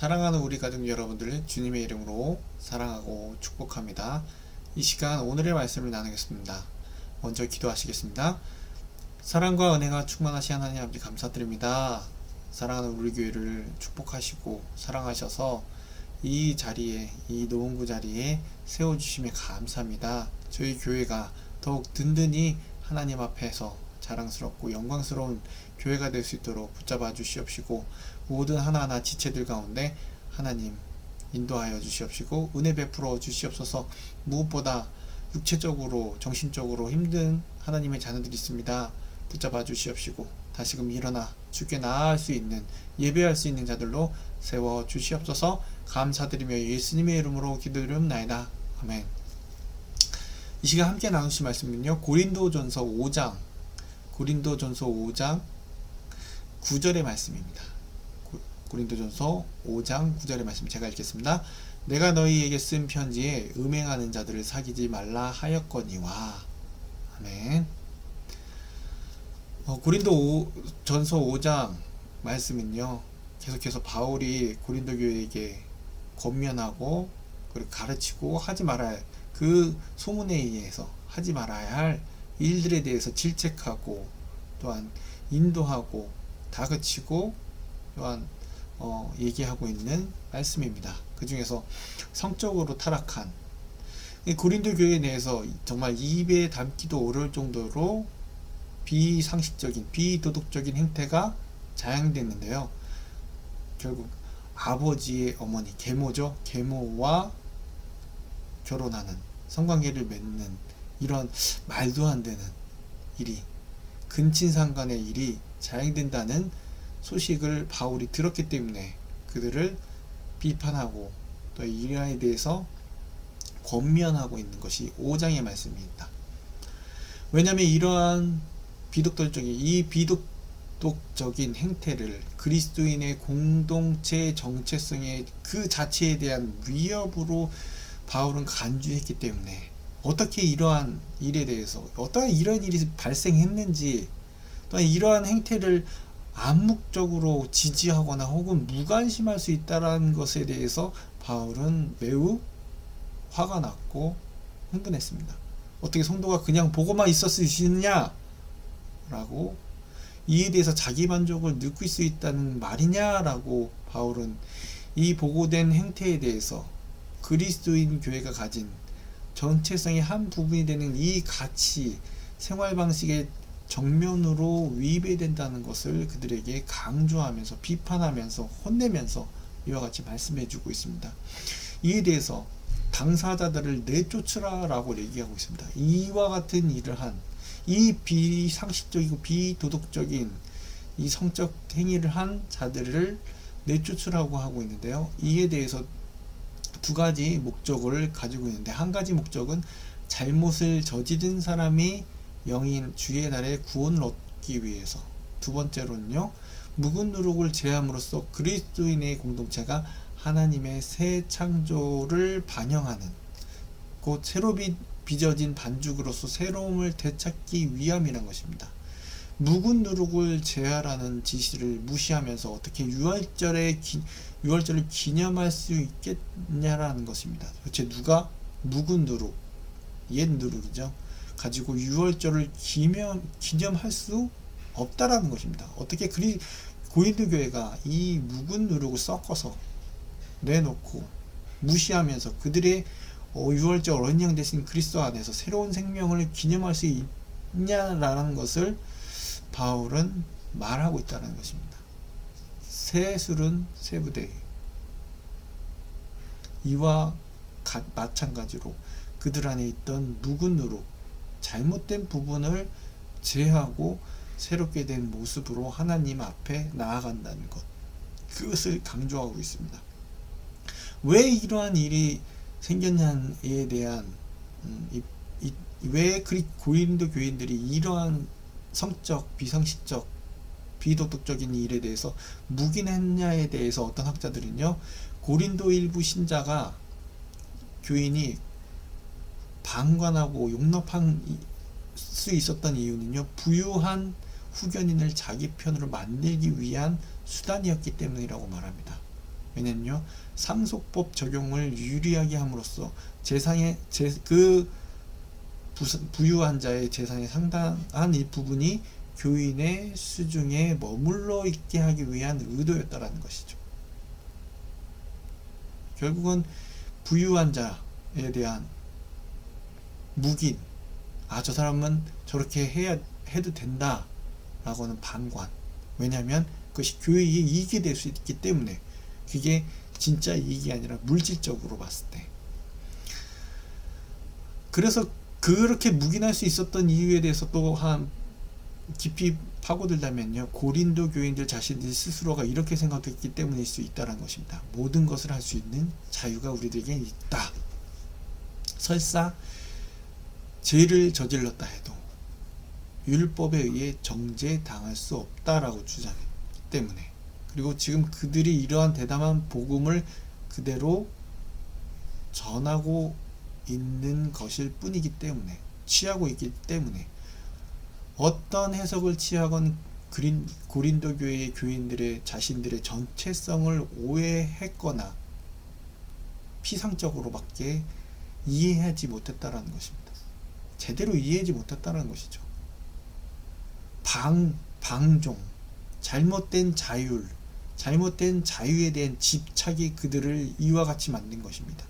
사랑하는 우리 가족 여러분들 주님의 이름으로 사랑하고 축복합니다. 이 시간 오늘의 말씀을 나누겠습니다. 먼저 기도하시겠습니다. 사랑과 은혜가 충만하신 하나님 아버지 감사드립니다. 사랑하는 우리 교회를 축복하시고 사랑하셔서 이 자리에, 이 노원구 자리에 세워주심에 감사합니다. 저희 교회가 더욱 든든히 하나님 앞에서 자랑스럽고 영광스러운 교회가 될 수 있도록 붙잡아 주시옵시고, 모든 하나하나 지체들 가운데 하나님 인도하여 주시옵시고 은혜 베풀어 주시옵소서. 무엇보다 육체적으로 정신적으로 힘든 하나님의 자녀들이 있습니다. 붙잡아 주시옵시고 다시금 일어나 주께 나아갈 수 있는, 예배할 수 있는 자들로 세워 주시옵소서. 감사드리며 예수님의 이름으로 기도드리옵나이다. 아멘. 이 시간 함께 나누실 말씀은요, 고린도전서 5장 9절의 말씀입니다. 고린도전서 5장 9절의 말씀 제가 읽겠습니다. 내가 너희에게 쓴 편지에 음행하는 자들을 사귀지 말라 하였거니와. 아멘. 고린도전서 5장 말씀은요, 계속해서 바울이 고린도 교회에게 권면하고 그리고 가르치고 하지 말아야 할, 그 소문에 의해서 하지 말아야 할 일들에 대해서 질책하고 또한 인도하고 다그치고 또한 얘기하고 있는 말씀입니다. 그 중에서 성적으로 타락한 고린도 교회 내에서 정말 입에 담기도 어려울 정도로 비상식적인 비도덕적인 행태가 자행됐는데요. 결국 아버지의 어머니 계모죠. 계모와 결혼하는, 성관계를 맺는 이런 말도 안 되는 일이, 근친상간의 일이 자행된다는 소식을 바울이 들었기 때문에 그들을 비판하고 또 이 일에 대해서 권면하고 있는 것이 5장의 말씀입니다. 왜냐하면 이러한 비도덕적인 행태를 그리스도인의 공동체 정체성의 그 자체에 대한 위협으로 바울은 간주했기 때문에, 어떻게 이러한 일에 대해서 어떠한 이런 일이 발생했는지, 또한 이러한 행태를 암묵적으로 지지하거나 혹은 무관심할 수 있다는 것에 대해서 바울은 매우 화가 났고 흥분했습니다. 어떻게 성도가 그냥 보고만 있었을 수 있느냐 라고, 이에 대해서 자기 만족을 느낄 수 있다는 말이냐라고 바울은 이 보고된 행태에 대해서 그리스도인 교회가 가진 전체성의 한 부분이 되는 이 가치, 생활 방식의 정면으로 위배된다는 것을 그들에게 강조하면서 비판하면서 혼내면서 이와 같이 말씀해 주고 있습니다. 이에 대해서 당사자들을 내쫓으라 라고 얘기하고 있습니다. 이와 같은 일을 한, 이 비상식적이고 비도덕적인 이 성적 행위를 한 자들을 내쫓으라고 하고 있는데요. 이에 대해서 두 가지 목적을 가지고 있는데, 한 가지 목적은 잘못을 저지른 사람이 영인 주의 날에 구원을 얻기 위해서, 두 번째로는요, 묵은 누룩을 제함으로써 그리스도인의 공동체가 하나님의 새 창조를 반영하는, 곧 새로 빚어진 반죽으로서 새로움을 되찾기 위함이란 것입니다. 묵은 누룩을 제하라는 지시를 무시하면서 어떻게 유월절을 기념할 수 있겠냐라는 것입니다. 도대체 누가 묵은 누룩, 옛 누룩이죠, 가지고 유월절을 기념할 수 없다라는 것입니다. 어떻게 고린도 교회가 이 묵은 누룩을 섞어서 내놓고 무시하면서 그들의 유월절 언양 대신 그리스도 안에서 새로운 생명을 기념할 수 있냐라는 것을 바울은 말하고 있다는 것입니다. 새 술은 새 부대, 이와 마찬가지로 그들 안에 있던 묵은 누룩, 잘못된 부분을 제하고 새롭게 된 모습으로 하나님 앞에 나아간다는 것, 그것을 강조하고 있습니다. 왜 이러한 일이 생겼냐에 대한 왜 고린도 교인들이 이러한 성적, 비상식적, 비도덕적인 일에 대해서 묵인했냐에 대해서 어떤 학자들은요, 고린도 일부 신자가, 교인이 방관하고 용납할 수 있었던 이유는요, 부유한 후견인을 자기 편으로 만들기 위한 수단이었기 때문이라고 말합니다. 왜냐면요, 상속법 적용을 유리하게 함으로써 그 부유한 자의 재산의 상당한 일부분이 교인의 수중에 머물러 있게 하기 위한 의도였다라는 것이죠. 결국은 부유한 자에 대한 묵인, 저 사람은 저렇게 해도 된다 라고 하는 방관. 왜냐하면 그것이 교회에 이익이 될 수 있기 때문에. 그게 진짜 이익이 아니라 물질적으로 봤을 때. 그래서 그렇게 묵인할 수 있었던 이유에 대해서 또 한 깊이 파고들자면요, 고린도 교인들 자신들 스스로가 이렇게 생각했기 때문일 수 있다는 것입니다. 모든 것을 할 수 있는 자유가 우리들에게 있다. 설사 죄를 저질렀다 해도 율법에 의해 정죄당할 수 없다라고 주장했기 때문에, 그리고 지금 그들이 이러한 대담한 복음을 그대로 전하고 있는 것일 뿐이기 때문에, 취하고 있기 때문에, 어떤 해석을 취하건 고린도 교회의 교인들의 자신들의 정체성을 오해했거나 피상적으로밖에 이해하지 못했다라는 것입니다. 제대로 이해하지 못했다는 것이죠. 방종, 잘못된 자유에 대한 집착이 그들을 이와 같이 만든 것입니다.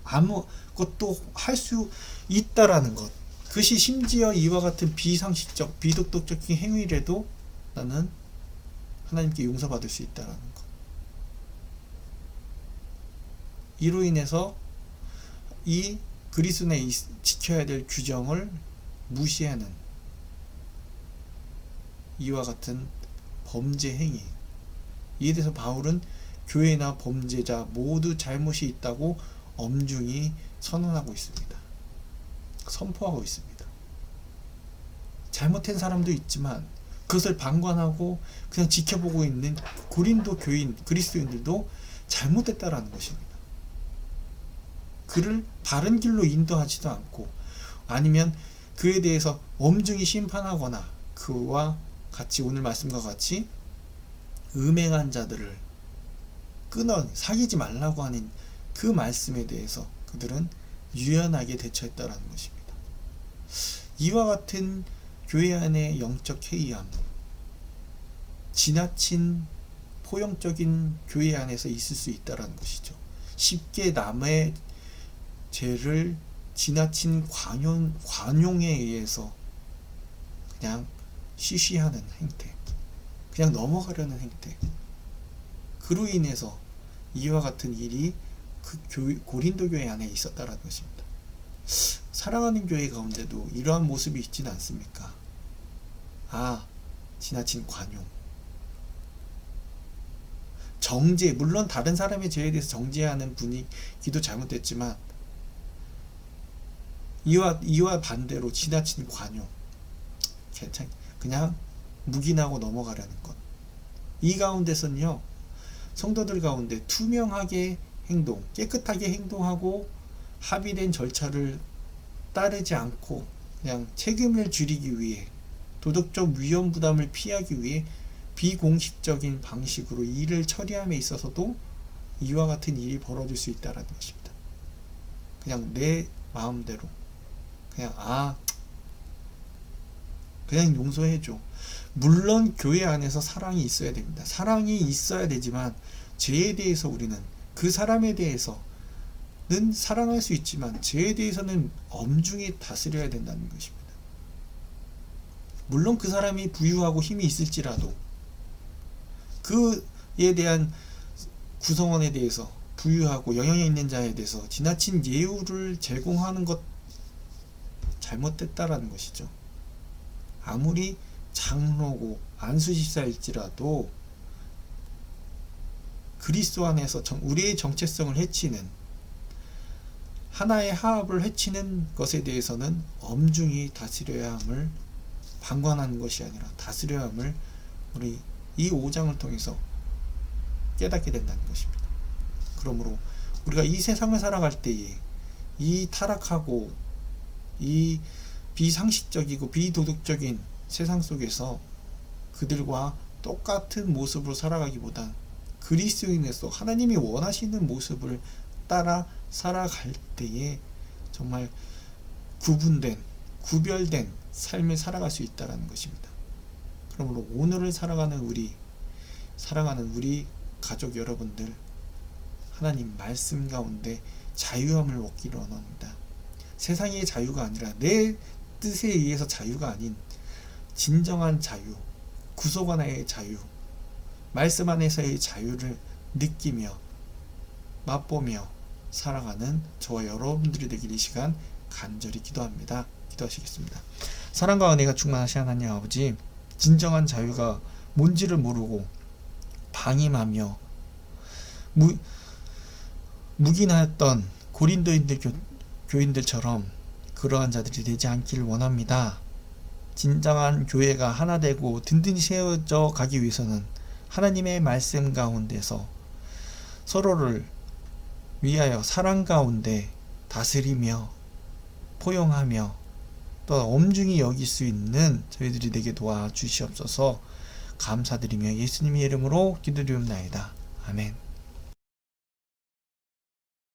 아무것도 할 수 있다라는 것, 그것이 심지어 이와 같은 비상식적, 비도덕적인 행위라도 나는 하나님께 용서받을 수 있다라는 것. 이로 인해서 이 그리스도 내에 지켜야 될 규정을 무시하는 이와 같은 범죄 행위, 이에 대해서 바울은 교회나 범죄자 모두 잘못이 있다고 엄중히 선언하고 있습니다. 선포하고 있습니다. 잘못한 사람도 있지만 그것을 방관하고 그냥 지켜보고 있는 고린도 교인, 그리스도인들도 잘못됐다라는 것입니다. 그를 바른 길로 인도하지도 않고, 아니면 그에 대해서 엄중히 심판하거나 그와 같이 오늘 말씀과 같이 음행한 자들을 사귀지 말라고 하는 그 말씀에 대해서 그들은 유연하게 대처했다라는 것입니다. 이와 같은 교회 안의 영적 해이함, 지나친 포용적인 교회 안에서 있을 수 있다라는 것이죠. 쉽게 남의 죄를 지나친 관용에 의해서 그냥 쉬쉬하는 행태, 그냥 넘어가려는 행태, 그로 인해서 이와 같은 일이 고린도 교회 안에 있었다라는 것입니다. 사랑하는 교회 가운데도 이러한 모습이 있지는 않습니까? 지나친 관용, 정죄, 물론 다른 사람의 죄에 대해서 정죄하는 분위기도 잘못됐지만 이와 반대로 지나친 관용, 그냥 묵인하고 넘어가려는 것. 이 가운데서는요, 성도들 가운데 투명하게 깨끗하게 행동하고 합의된 절차를 따르지 않고 그냥 책임을 줄이기 위해, 도덕적 위험 부담을 피하기 위해 비공식적인 방식으로 일을 처리함에 있어서도 이와 같은 일이 벌어질 수 있다는 것입니다. 그냥 내 마음대로 그냥 용서해줘. 물론 교회 안에서 사랑이 있어야 됩니다. 사랑이 있어야 되지만 죄에 대해서 우리는 그 사람에 대해서는 사랑할 수 있지만 죄에 대해서는 엄중히 다스려야 된다는 것입니다. 물론 그 사람이 부유하고 힘이 있을지라도 그에 대한 구성원에 대해서, 부유하고 영향이 있는 자에 대해서 지나친 예우를 제공하는 것 잘못됐다라는 것이죠. 아무리 장로고 안수집사일지라도 그리스도 안에서 우리의 정체성을 해치는, 하나의 화합을 해치는 것에 대해서는 엄중히 다스려야 함을, 방관하는 것이 아니라 다스려야 함을 우리 이 5장을 통해서 깨닫게 된다는 것입니다. 그러므로 우리가 이 세상을 살아갈 때에 이 타락하고 이 비상식적이고 비도덕적인 세상 속에서 그들과 똑같은 모습으로 살아가기보단 그리스도인으로서 하나님이 원하시는 모습을 따라 살아갈 때에 정말 구별된 삶을 살아갈 수 있다는 것입니다. 그러므로 오늘을 살아가는 우리 가족 여러분들, 하나님 말씀 가운데 자유함을 얻기를 원합니다. 세상의 자유가 아니라 내 뜻에 의해서 자유가 아닌 진정한 자유, 구속 안의 자유, 말씀 안에서의 자유를 느끼며 맛보며 살아가는 저와 여러분들이 되길 이 시간 간절히 기도합니다. 기도하시겠습니다. 사랑과 은혜가 충만하신 하나님 아버지, 진정한 자유가 뭔지를 모르고 방임하며 묵인하였던 고린도인들 교인들처럼 그러한 자들이 되지 않기를 원합니다. 진정한 교회가 하나 되고 든든히 세워져 가기 위해서는 하나님의 말씀 가운데서 서로를 위하여 사랑 가운데 다스리며 포용하며 또 엄중히 여길 수 있는 저희들이 되게 도와주시옵소서. 감사드리며 예수님의 이름으로 기도드리옵나이다. 아멘.